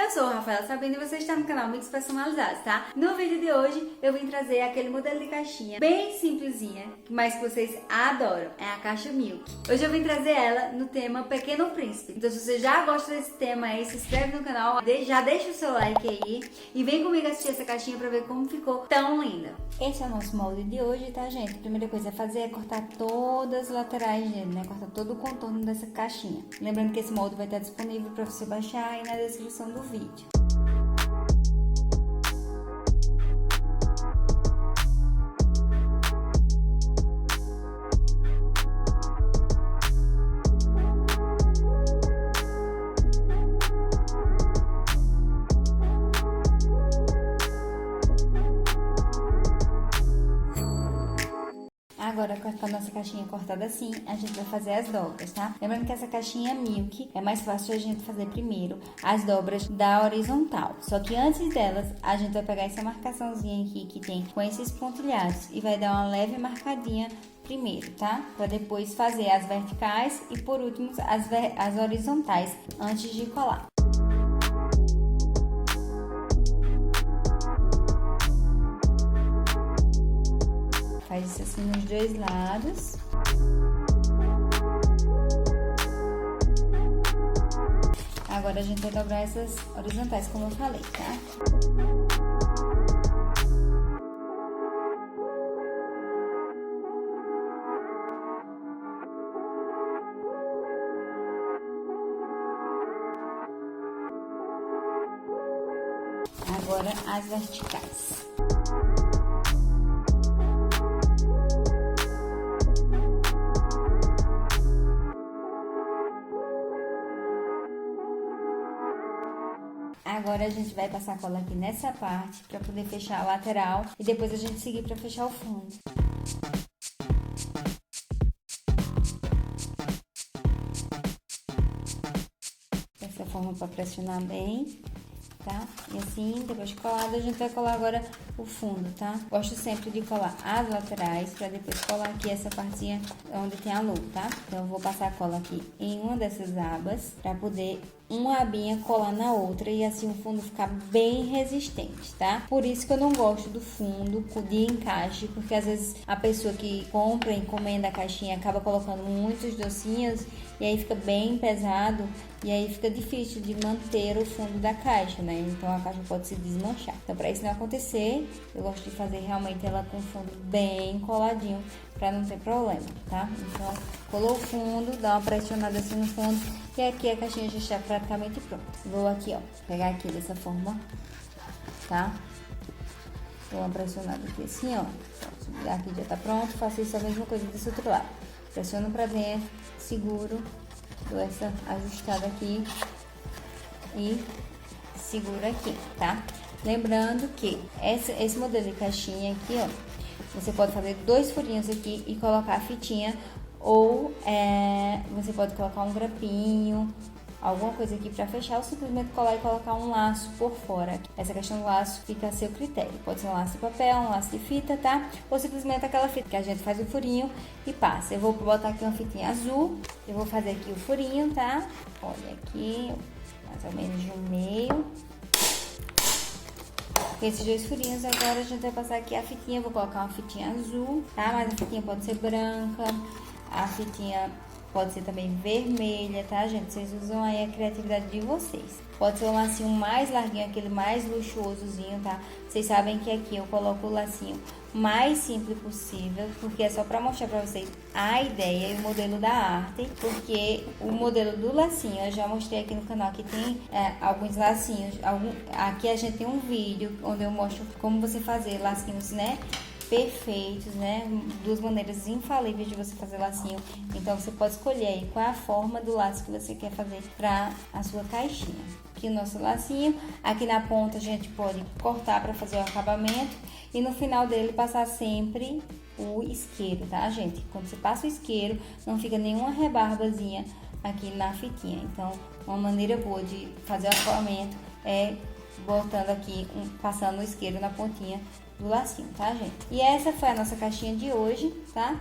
Eu sou a Rafaela Sabino e você está no canal Mix Personalizados, tá? No vídeo de hoje eu vim trazer aquele modelo de caixinha bem simplesinha, mas que vocês adoram, é a caixa Milk. Hoje eu vim trazer ela no tema Pequeno Príncipe. Então se você já gosta desse tema aí, se inscreve no canal, já deixa o seu like aí e vem comigo assistir essa caixinha pra ver como ficou tão linda. Esse é o nosso molde de hoje, tá, gente? A primeira coisa a fazer é cortar todas as laterais dele, né? Cortar todo o contorno dessa caixinha. Lembrando que esse molde vai estar disponível para você baixar aí na descrição do vídeo. Agora, com a nossa caixinha cortada assim, a gente vai fazer as dobras, tá? Lembrando que essa caixinha Milk é mais fácil a gente fazer primeiro as dobras da horizontal. Só que antes delas, a gente vai pegar essa marcaçãozinha aqui que tem com esses pontilhados e vai dar uma leve marcadinha primeiro, tá? Pra depois fazer as verticais e por último as horizontais antes de colar. Faz isso assim nos dois lados. Agora a gente vai dobrar essas horizontais, como eu falei, tá? Agora as verticais. Agora a gente vai passar cola aqui nessa parte para poder fechar a lateral e depois a gente seguir para fechar o fundo. Dessa forma para pressionar bem, tá? E assim, depois de colado, a gente vai colar agora o fundo, tá? Gosto sempre de colar as laterais para depois colar aqui essa partinha onde tem a logo, tá? Então eu vou passar a cola aqui em uma dessas abas para poder uma abinha colar na outra e assim o fundo ficar bem resistente, tá? Por isso que eu não gosto do fundo de encaixe, porque às vezes a pessoa que compra e encomenda a caixinha acaba colocando muitos docinhos e aí fica bem pesado e aí fica difícil de manter o fundo da caixa, né? Então a caixa pode se desmanchar. Então para isso não acontecer, eu gosto de fazer realmente ela com o fundo bem coladinho para não ter problema, tá? Então colou o fundo, dá uma pressionada assim no fundo e aqui a caixinha já está praticamente pronta. Vou aqui, ó, pegar aqui dessa forma, tá? Dou uma pressionada aqui assim, ó. Aqui já tá pronto, faço isso a mesma coisa desse outro lado. Pressiono pra dentro, seguro, dou essa ajustada aqui e seguro aqui, tá? Lembrando que esse modelo de caixinha aqui, ó, você pode fazer 2 furinhos aqui e colocar a fitinha ou você pode colocar um grampinho, alguma coisa aqui pra fechar ou simplesmente colar e colocar um laço por fora. Essa questão do laço fica a seu critério. Pode ser um laço de papel, um laço de fita, tá? Ou simplesmente aquela fita que a gente faz o furinho e passa. Eu vou botar aqui uma fitinha azul, eu vou fazer aqui o furinho, tá? Olha aqui, mais ou menos de um meio. Com esses 2 furinhos, agora a gente vai passar aqui a fitinha, vou colocar uma fitinha azul, tá? Mas a fitinha pode ser branca, a fitinha pode ser também vermelha, tá, gente? Vocês usam aí a criatividade de vocês. Pode ser um lacinho mais larguinho, aquele mais luxuosozinho, tá? Vocês sabem que aqui eu coloco o lacinho mais simples possível, porque é só pra mostrar pra vocês a ideia e o modelo da arte, porque o modelo do lacinho, eu já mostrei aqui no canal que tem alguns lacinhos, aqui a gente tem um vídeo onde eu mostro como você fazer lacinhos, né? Perfeitos, né? 2 maneiras infalíveis de você fazer lacinho. Então você pode escolher aí qual é a forma do laço que você quer fazer para a sua caixinha. Aqui o nosso lacinho, aqui na ponta a gente pode cortar para fazer o acabamento e no final dele passar sempre o isqueiro, tá, gente? Quando você passa o isqueiro, não fica nenhuma rebarbazinha aqui na fitinha. Então, uma maneira boa de fazer o acabamento é botando aqui, passando o isqueiro na pontinha do lacinho, tá, gente? E essa foi a nossa caixinha de hoje, tá?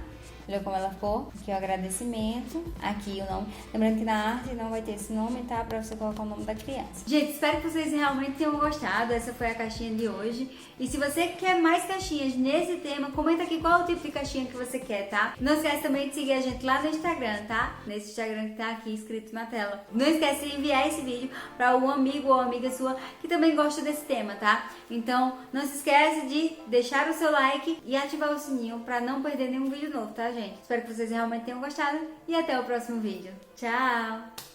Olha como ela ficou. Aqui o agradecimento. Aqui o nome. Lembrando que na arte não vai ter esse nome, tá? Pra você colocar o nome da criança. Gente, espero que vocês realmente tenham gostado. Essa foi a caixinha de hoje. E se você quer mais caixinhas nesse tema, comenta aqui qual é o tipo de caixinha que você quer, tá? Não esquece também de seguir a gente lá no Instagram, tá? Nesse Instagram que tá aqui escrito na tela. Não esquece de enviar esse vídeo para um amigo ou amiga sua que também gosta desse tema, tá? Então, não se esquece de deixar o seu like e ativar o sininho para não perder nenhum vídeo novo, tá, gente? Espero que vocês realmente tenham gostado e até o próximo vídeo. Tchau!